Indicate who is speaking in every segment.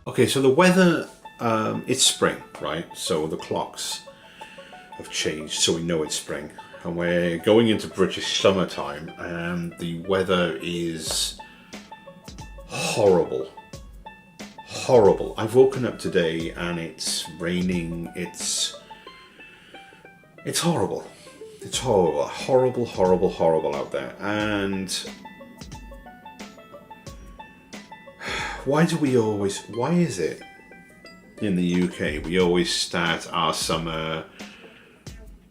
Speaker 1: Okay, so the weather, it's spring, right? So the clocks have changed, so we know it's spring. And we're going into British summertime, and the weather is horrible. Horrible. I've woken up today and it's raining. It's horrible. It's horrible. Horrible, horrible, horrible out there. And why is it in the UK we always start our summer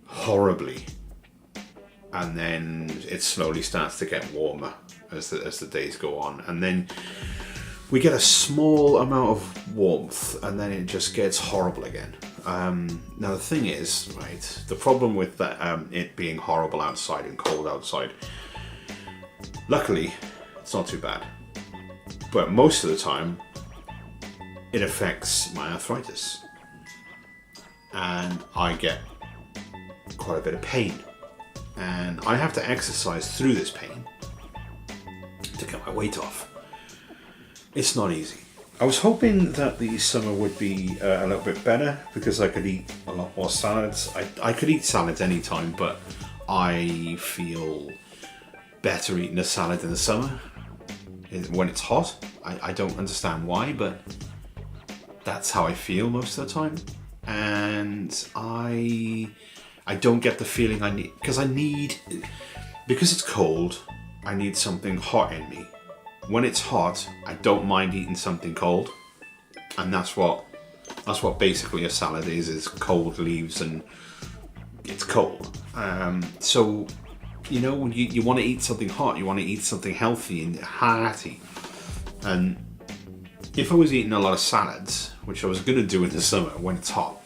Speaker 1: horribly, and then it slowly starts to get warmer as the days go on, and then we get a small amount of warmth, and then it just gets horrible again. Now the thing is, right, the problem with that, it being horrible outside and cold outside, luckily it's not too bad, but most of the time it affects my arthritis, and I get quite a bit of pain, and I have to exercise through this pain to get my weight off. It's not easy. I was hoping that the summer would be a little bit better because I could eat a lot more salads. I could eat salads anytime, but I feel better eating a salad in the summer when it's hot. I don't understand why, but that's how I feel most of the time. And I don't get the feeling I need, because it's cold, I need something hot in me. When it's hot, I don't mind eating something cold, and that's what basically a salad is cold leaves and it's cold. So, you know, when you want to eat something hot, you want to eat something healthy and hearty. And if I was eating a lot of salads, which I was going to do in the summer when it's hot,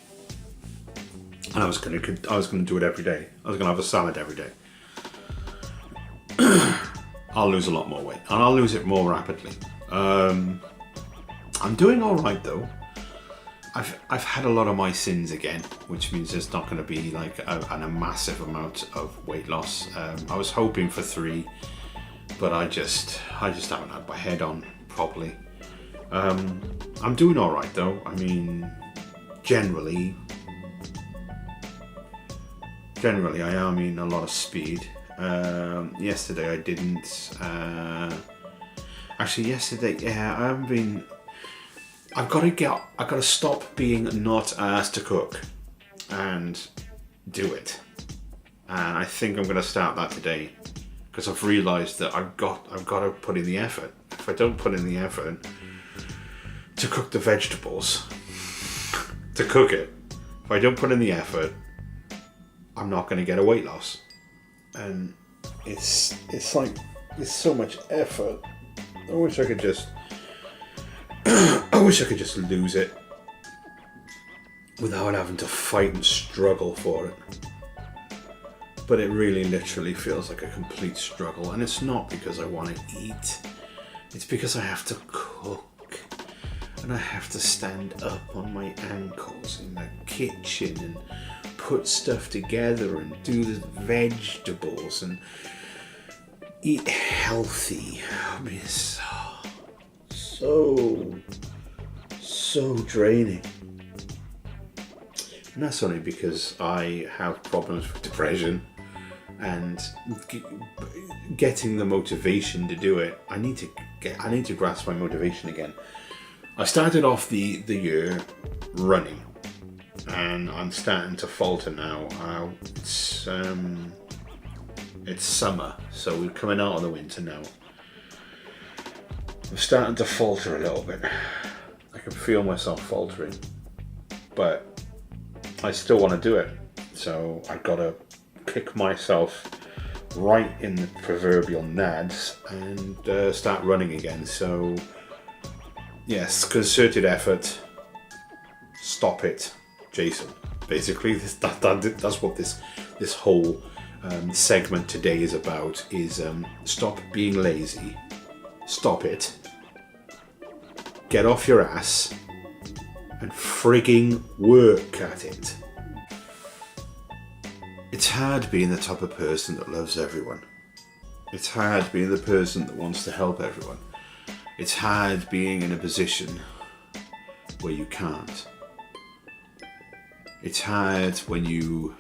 Speaker 1: and I was going to do it every day, I was going to have a salad every day, I'll lose a lot more weight, and I'll lose it more rapidly. I'm doing all right though. I've had a lot of my sins again, which means there's not going to be like a massive amount of weight loss. I was hoping for 3, but I just haven't had my head on properly. I'm doing all right though. I mean, generally I am in a lot of speed. Yesterday I didn't. Actually, yesterday, yeah, I haven't been. I've got to stop being not asked to cook and do it. And I think I'm going to start that today because I've realised that I've got to put in the effort. If I don't put in the effort to cook the vegetables, to cook it, if I don't put in the effort, I'm not going to get a weight loss. And it's like, it's so much effort. I wish I could just lose it without having to fight and struggle for it. But it really literally feels like a complete struggle, and it's not because I want to eat. It's because I have to cook, and I have to stand up on my ankles in the kitchen and put stuff together and do the vegetables and eat healthy. I mean, it's so draining. And that's only because I have problems with depression and getting the motivation to do it. I need to grasp my motivation again. I started off the year running, and I'm starting to falter now. It's summer, so we're coming out of the winter now. I'm starting to falter a little bit. I can feel myself faltering, but I still want to do it. So I've got to kick myself right in the proverbial nads and start running again. So yes, concerted effort. Stop it, Jason. Basically, that's what this whole segment today is about. Is stop being lazy. Stop it. Get off your ass and frigging work at it. It's hard being the type of person that loves everyone. It's hard being the person that wants to help everyone. It's hard being in a position where you can't. It's hard when you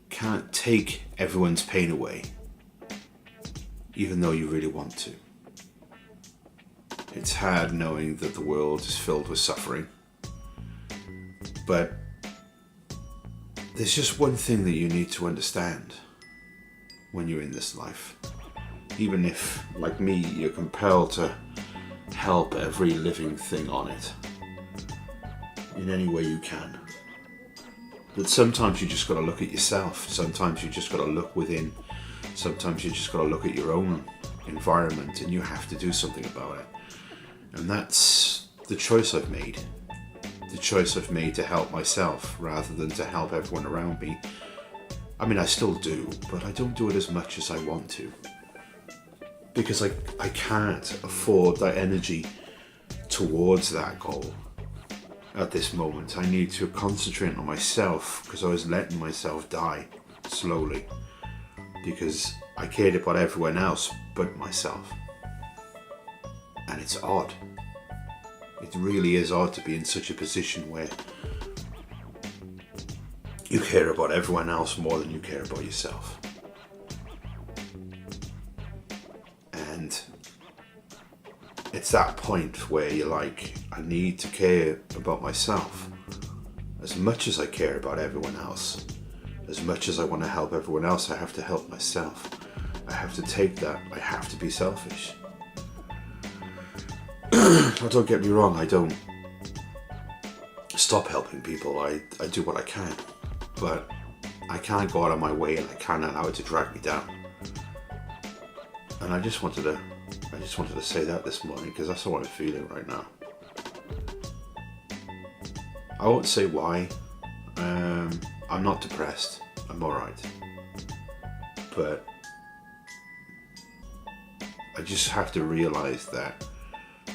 Speaker 1: can't take everyone's pain away, even though you really want to. It's hard knowing that the world is filled with suffering. But there's just one thing that you need to understand when you're in this life. Even if, like me, you're compelled to help every living thing on it in any way you can. But sometimes you just got to look at yourself. Sometimes you just got to look within. Sometimes you just got to look at your own environment, and you have to do something about it. And that's the choice I've made. The choice I've made to help myself rather than to help everyone around me. I mean, I still do, but I don't do it as much as I want to. Because I can't afford that energy towards that goal at this moment. I need to concentrate on myself, because I was letting myself die slowly because I cared about everyone else but myself. And it's odd. It really is odd to be in such a position where you care about everyone else more than you care about yourself. And it's that point where you're like, I need to care about myself as much as I care about everyone else. As much as I want to help everyone else, I have to help myself. I have to take that. I have to be selfish. Now, don't get me wrong, I don't stop helping people. I do what I can, but I can't go out of my way, and I can't allow it to drag me down. And I just wanted to say that this morning, because that's how I'm feeling right now. I won't say why. I'm not depressed. I'm alright. But I just have to realise that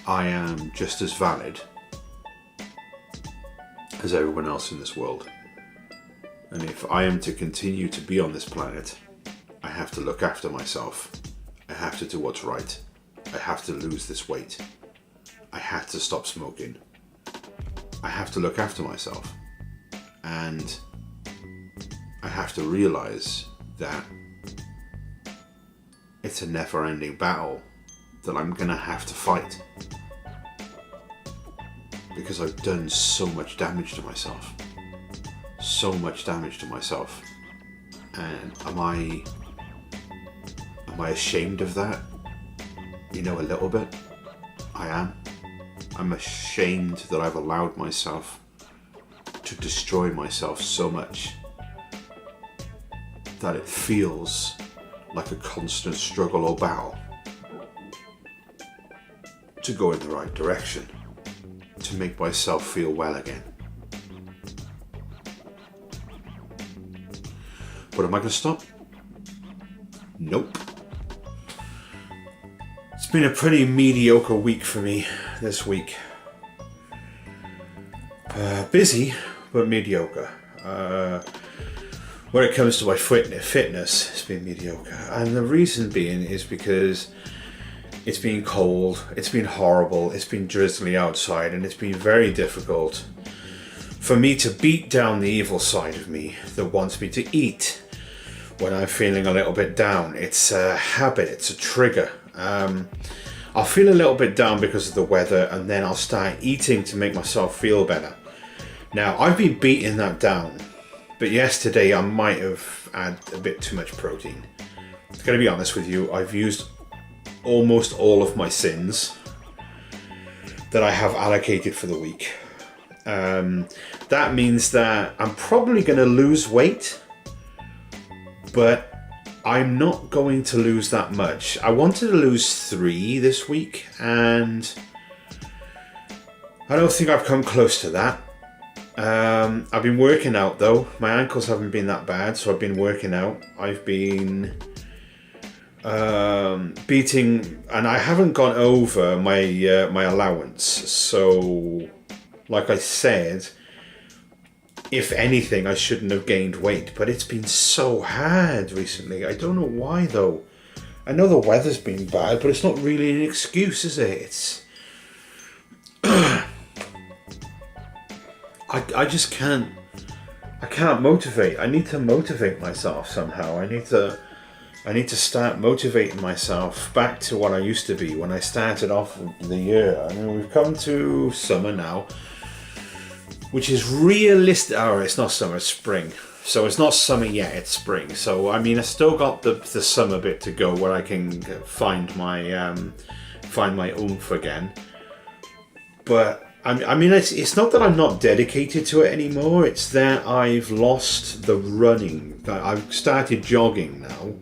Speaker 1: I am just as valid as everyone else in this world. And if I am to continue to be on this planet, I have to look after myself. I have to do what's right. I have to lose this weight. I have to stop smoking. I have to look after myself. And I have to realise that it's a never-ending battle that I'm going to have to fight. Because I've done so much damage to myself. So much damage to myself. And am I ashamed of that? You know, a little bit. I am. I'm ashamed that I've allowed myself to destroy myself so much that it feels like a constant struggle or battle to go in the right direction, to make myself feel well again. But am I going to stop? Nope. It's been a pretty mediocre week for me this week. Busy, but mediocre. When it comes to my fitness, it's been mediocre. And the reason being is because it's been cold, it's been horrible, it's been drizzly outside, and it's been very difficult for me to beat down the evil side of me that wants me to eat when I'm feeling a little bit down. It's a habit, it's a trigger. I'll feel a little bit down because of the weather, and then I'll start eating to make myself feel better. Now, I've been beating that down, but yesterday I might have had a bit too much protein. I'm going to be honest with you, I've used almost all of my sins that I have allocated for the week. That means that I'm probably going to lose weight, but I'm not going to lose that much. I wanted to lose 3 this week, and I don't think I've come close to that. I've been working out though. My ankles haven't been that bad, so I've been working out. I've been beating, and I haven't gone over my allowance. So, like I said, if anything, I shouldn't have gained weight, but it's been so hard recently. I don't know why though. I know the weather's been bad, but it's not really an excuse, is it? I just can't. I can't motivate. I need to motivate myself somehow. I need to start motivating myself back to what I used to be when I started off the year. I mean, we've come to summer now, which is realistic. Oh, it's not summer, it's spring. So it's not summer yet, it's spring. So, I mean, I still got the summer bit to go where I can find my oomph again. But I mean, it's not that I'm not dedicated to it anymore. It's that I've lost the running. I've started jogging now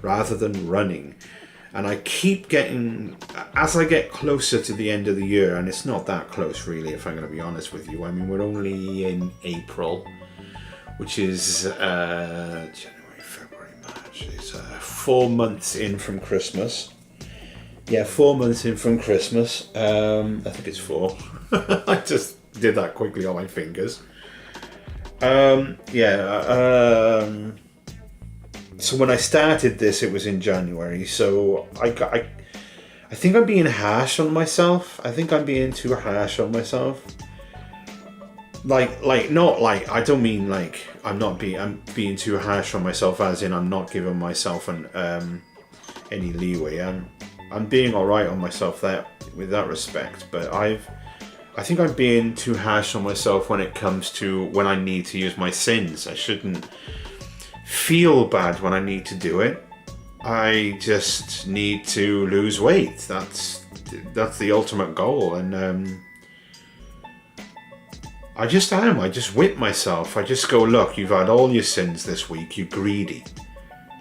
Speaker 1: rather than running. And I keep getting, as I get closer to the end of the year, and it's not that close really, if I'm going to be honest with you. I mean, we're only in April, which is January, February, March. It's 4 months in from Christmas. Yeah, 4 months in from Christmas. I think it's 4. I just did that quickly on my fingers. So when I started this, it was in January. So I think I'm being harsh on myself. I think I'm being too harsh on myself. Not like I don't mean like I'm being too harsh on myself, as in I'm not giving myself any leeway. I'm being alright on myself with that respect, but I think I'm being too harsh on myself when it comes to when I need to use my sins. I shouldn't feel bad when I need to do it. I just need to lose weight. That's the ultimate goal, and I just whip myself. I just go, look, you've had all your sins this week, you greedy.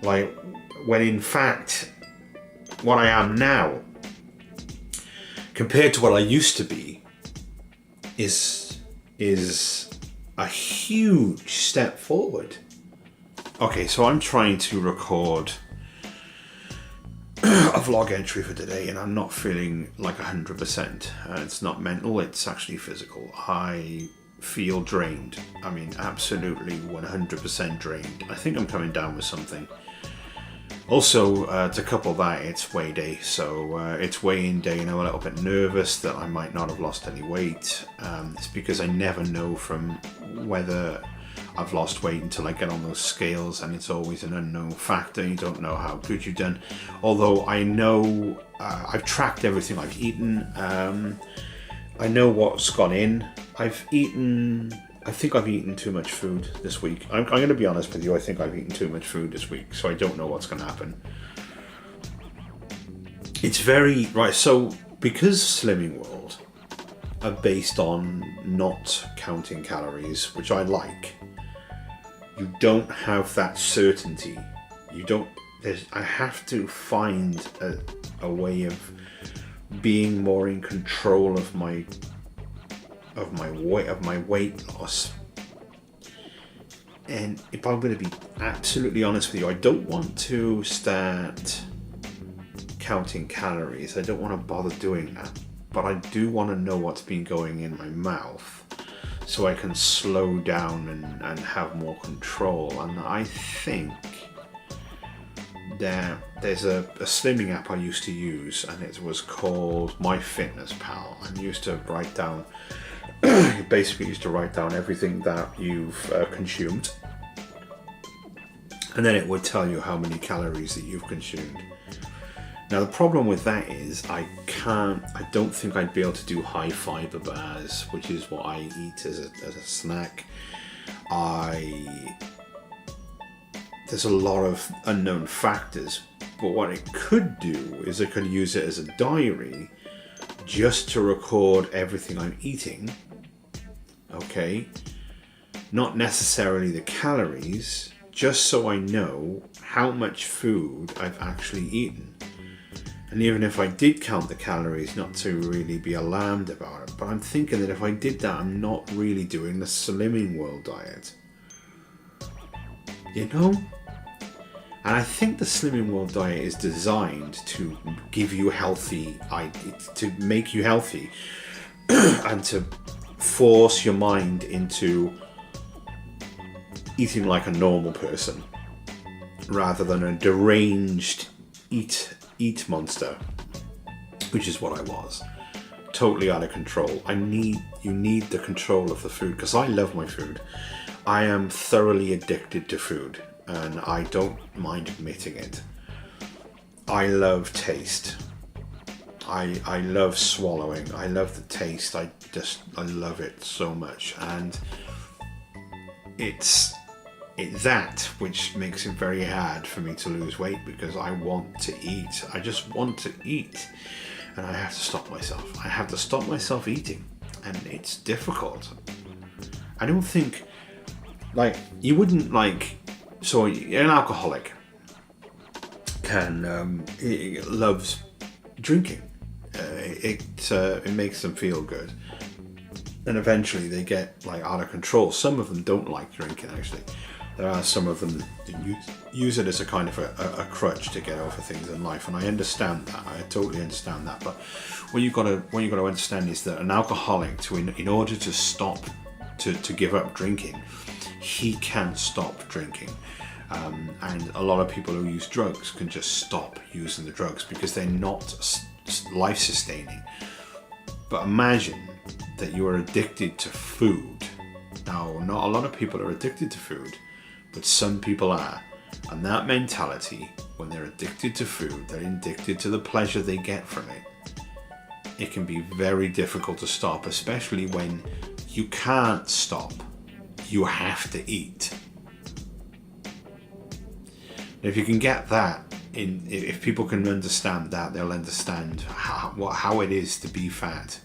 Speaker 1: Like, when in fact, what I am now, compared to what I used to be, is a huge step forward. Okay, so I'm trying to record a vlog entry for today, and I'm not feeling like 100%. It's not mental, it's actually physical. I feel drained. I mean, absolutely 100% drained. I think I'm coming down with something. Also, to couple that, it's weigh day, so it's weigh-in day, and I'm a little bit nervous that I might not have lost any weight. It's because I never know from whether I've lost weight until I get on those scales, and it's always an unknown factor. You don't know how good you've done. Although I know I've tracked everything I've eaten. I know what's gone in. I think I've eaten too much food this week. I'm going to be honest with you. I think I've eaten too much food this week, so I don't know what's going to happen. It's very right. So because Slimming World are based on not counting calories, which I like, you don't have that certainty. I have to find a way of being more in control of my weight loss. And if I'm going to be absolutely honest with you, I don't want to start counting calories. I don't want to bother doing that. But I do want to know what's been going in my mouth, so I can slow down and have more control. And I think that there's a slimming app I used to use, and it was called MyFitnessPal. And you basically used to write down everything that you've consumed, and then it would tell you how many calories that you've consumed. Now the problem with that is I don't think I'd be able to do high fiber bars, which is what I eat as a snack. There's a lot of unknown factors, but what it could do is I could use it as a diary just to record everything I'm eating. Okay, not necessarily the calories, just so I know how much food I've actually eaten. And even if I did count the calories, not to really be alarmed about it. But I'm thinking that if I did that, I'm not really doing the Slimming World diet. You know? And I think the Slimming World diet is designed to give you to make you healthy, and to force your mind into eating like a normal person, rather than a deranged eat monster, which is what I was. totally out of control. You need the control of the food, because I love my food. I am thoroughly addicted to food, and I don't mind admitting it. I love taste. I love swallowing. I love the taste. I love it so much, and it's that which makes it very hard for me to lose weight, because I want to eat. I just want to eat, and I have to stop myself. I have to stop myself eating, and it's difficult. I don't think, like, you wouldn't like. So an alcoholic loves drinking. It makes them feel good, and eventually they get like out of control. Some of them don't like drinking. Actually, there are some of them that use it as a kind of a crutch to get over things in life, and I understand that. I totally understand that. But what you got to understand is that an alcoholic, in order to stop, to give up drinking, he can't stop drinking. And a lot of people who use drugs can just stop using the drugs because they're not life-sustaining. But imagine that you are addicted to food. Now, not a lot of people are addicted to food, but some people are. And that mentality, when they're addicted to food, they're addicted to the pleasure they get from it. It can be very difficult to stop, especially when you can't stop. You have to eat. If you can get that, if people can understand that, they'll understand how it is to be fat.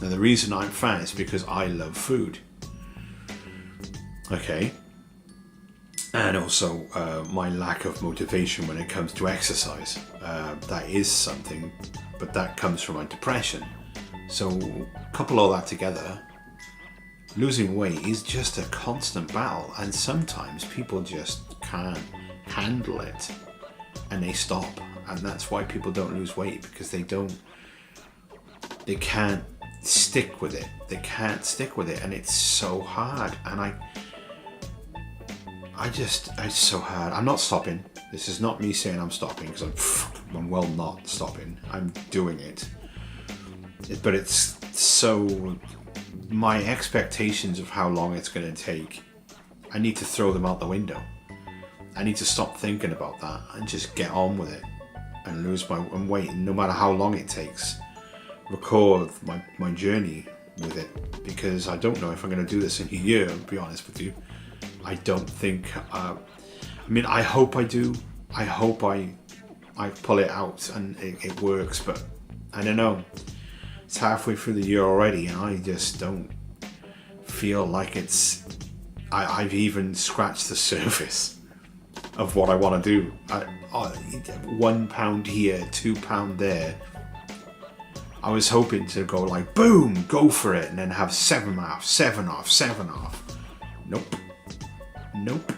Speaker 1: Now, the reason I'm fat is because I love food. Okay. And also my lack of motivation when it comes to exercise. That is something, but that comes from my depression. So couple all that together, losing weight is just a constant battle, and sometimes people just can't handle it and they stop, and that's why people don't lose weight, because they can't stick with it, and it's so hard. And it's so hard. I'm not stopping. This is not me saying I'm stopping, because I'm well not stopping. I'm doing it, but it's so, my expectations of how long it's going to take, I need to throw them out the window. I need to stop thinking about that and just get on with it and lose my weight, no matter how long it takes. Record my journey with it, because I don't know if I'm going to do this in a year, to be honest with you. I don't think, I hope I do. I hope I pull it out and it works, but I don't know. It's halfway through the year already, and I just don't feel like I've even scratched the surface of what I want to do. £1 here, £2 there. I was hoping to go like, boom, go for it, and then have 7 off, 7 off, 7 off. Nope.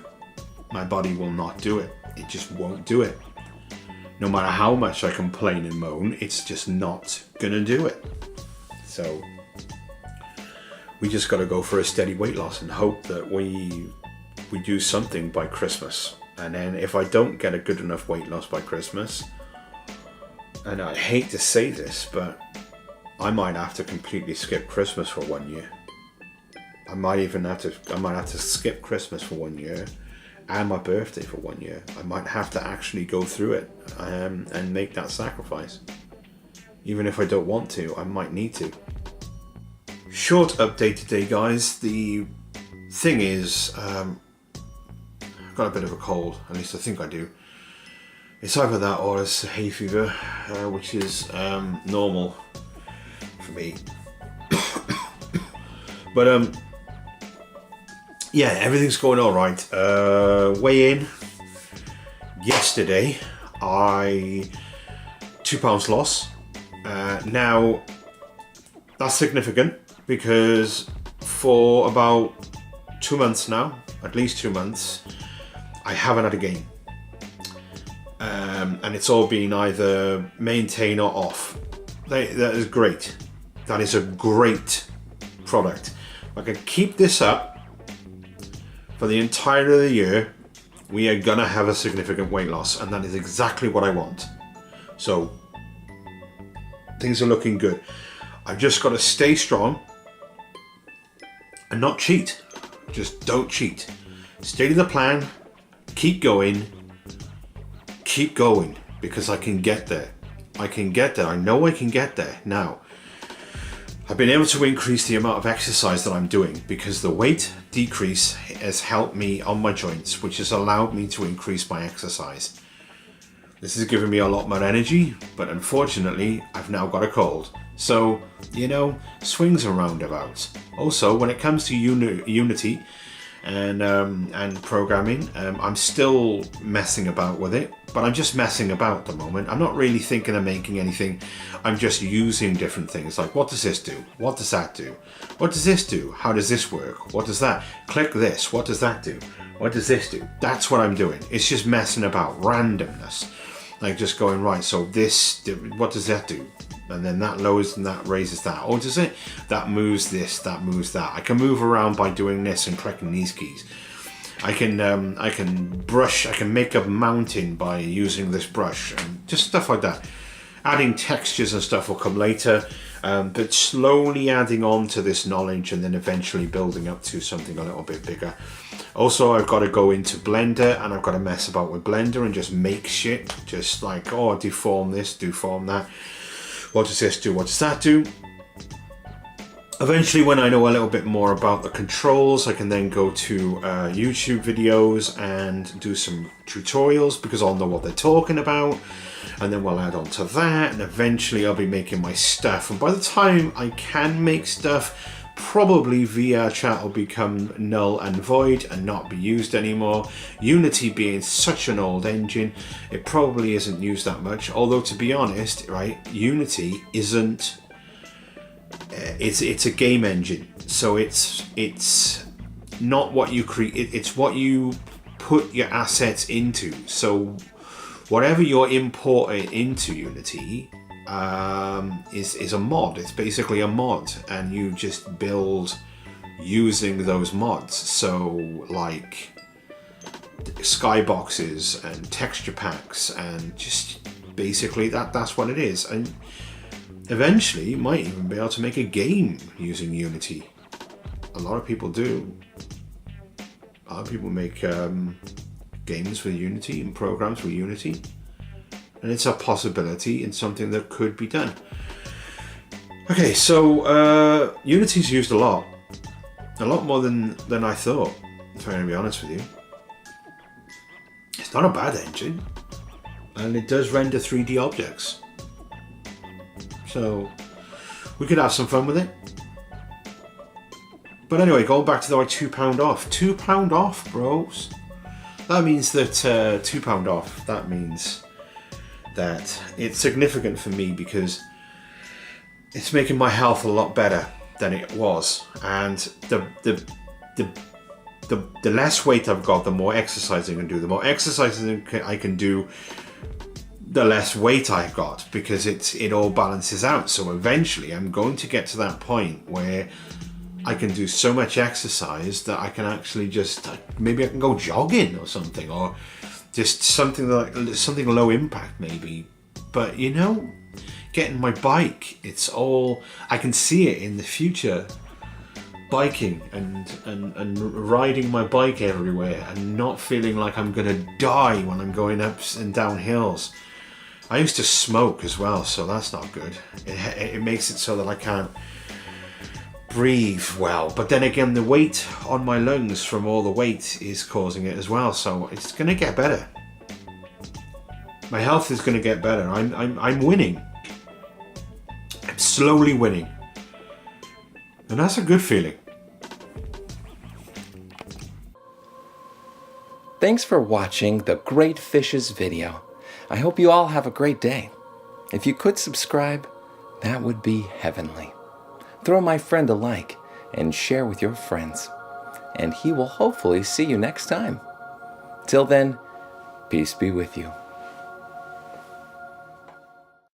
Speaker 1: My body will not do it. It just won't do it. No matter how much I complain and moan, it's just not gonna do it. So we just got to go for a steady weight loss and hope that we do something by Christmas. And then if I don't get a good enough weight loss by Christmas, and I hate to say this, but I might have to completely skip Christmas for 1 year. I might have to skip Christmas for 1 year and my birthday for 1 year. I might have to actually go through it and make that sacrifice. Even if I don't want to, I might need to. Short update today, guys. The thing is, I've got a bit of a cold, at least I think I do. It's either that or it's hay fever, which is normal for me. But yeah, everything's going all right. Weigh in yesterday, I 2 pounds loss. Now that's significant, because for about 2 months now, at least 2 months, I haven't had a gain. And it's all been either maintain or off. That is great. That is a great product. I can keep this up for the entirety of the year, we are gonna have a significant weight loss, and that is exactly what I want. So things are looking good. I've just got to stay strong and not cheat. Just don't cheat. Stay to the plan. Keep going, because I can get there. I know I can get there. Now, I've been able to increase the amount of exercise that I'm doing because the weight decrease has helped me on my joints, which has allowed me to increase my exercise. This has given me a lot more energy, but unfortunately, I've now got a cold. So, swings and roundabouts. Also, when it comes to Unity and programming, I'm still messing about with it, but I'm just messing about at the moment. I'm not really thinking of making anything. I'm just using different things, like what does this do? What does that do? What does this do? How does this work? What does that? Click this. What does that do? What does this do? That's what I'm doing. It's just messing about, randomness. Like just going, right, so this, what does that do? And then that lowers and that raises that. Or does it? That moves this, that moves that. I can move around by doing this and clicking these keys. I can brush, I can make a mountain by using this brush and just stuff like that. Adding textures and stuff will come later, but slowly adding on to this knowledge and then eventually building up to something a little bit bigger. Also, I've got to go into Blender and I've got to mess about with Blender and just make shit. Just like, oh, deform this, deform that. What does this do? What does that do? Eventually, when I know a little bit more about the controls, I can then go to YouTube videos and do some tutorials because I'll know what they're talking about. And then we'll add on to that, and eventually I'll be making my stuff. And by the time I can make stuff, probably VR Chat will become null and void and not be used anymore. Unity being such an old engine, it probably isn't used that much. Although to be honest, right, Unity isn't. It's a game engine, so it's not what you create. It's what you put your assets into. So whatever you're importing into Unity is a mod. It's basically a mod, and you just build using those mods. So like skyboxes and texture packs, and just basically that's what it is. And eventually you might even be able to make a game using Unity. A lot of people do. A lot of people make games with Unity and programs with Unity, and it's a possibility and something that could be done. Okay, so Unity's used a lot more than I thought, if I'm going to be honest with you. It's not a bad engine, and it does render 3D objects, so we could have some fun with it. But anyway, going back to the £2 off. £2 off, bros. That means that £2 off, that means that it's significant for me because it's making my health a lot better than it was. And the less weight I've got, the more exercise I can do. The more exercise I can do, the less weight I've got, because it all balances out. So eventually I'm going to get to that point where I can do so much exercise that I can actually just, maybe I can go jogging or something, or just something low impact maybe. But getting my bike, it's all, I can see it in the future, biking and riding my bike everywhere and not feeling like I'm gonna die when I'm going up and down hills. I used to smoke as well, so that's not good. It makes it so that I can't breathe well, but then again, the weight on my lungs from all the weight is causing it as well, so it's gonna get better. My health is gonna get better. I'm winning. I'm slowly winning, and that's a good feeling.
Speaker 2: Thanks for watching the Great Fishes video. I hope you all have a great day. If you could subscribe, that would be heavenly. Throw my friend a like and share with your friends, and he will hopefully see you next time. Till then, peace be with you.